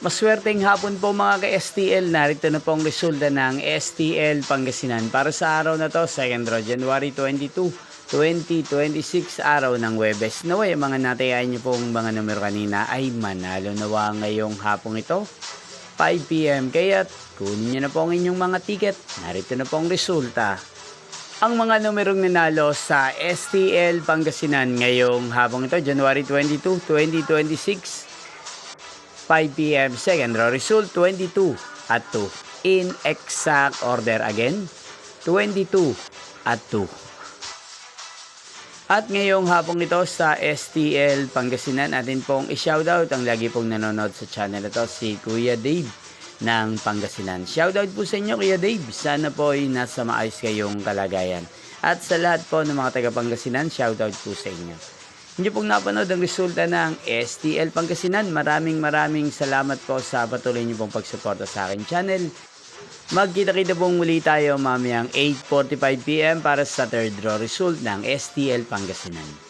Maswerteng hapon po mga ka-STL. Narito na po ang resulta ng STL Pangasinan para sa araw na to, 2nd January 22, 2026, araw ng Huwebes. Naway, mga natayain niyo pong mga numero kanina ay manalo nawa ngayong hapong ito, 5 PM. Kaya't kunin niyo na po ang inyong mga ticket. Narito na po ang resulta. Ang mga numerong nanalo sa STL Pangasinan ngayong hapong ito, January 22, 2026, 5 PM, second row result, 22 at 2. In exact order again, 22 at 2. At ngayong hapong ito sa STL Pangasinan, natin pong i-shoutout ang lagi pong nanonood sa channel ito, si Kuya Dave ng Pangasinan. Shoutout po sa inyo, Kuya Dave. Sana po ay nasa maayos kayong kalagayan. At sa lahat po ng mga taga Pangasinan, shoutout po sa inyo. Hindi pong napanood ang resulta ng STL Pangasinan. Maraming salamat po sa patuloy niyo pong pagsuporta sa aking channel. Magkita-kita pong muli tayo mamayang 8:45 PM para sa third draw result ng STL Pangasinan.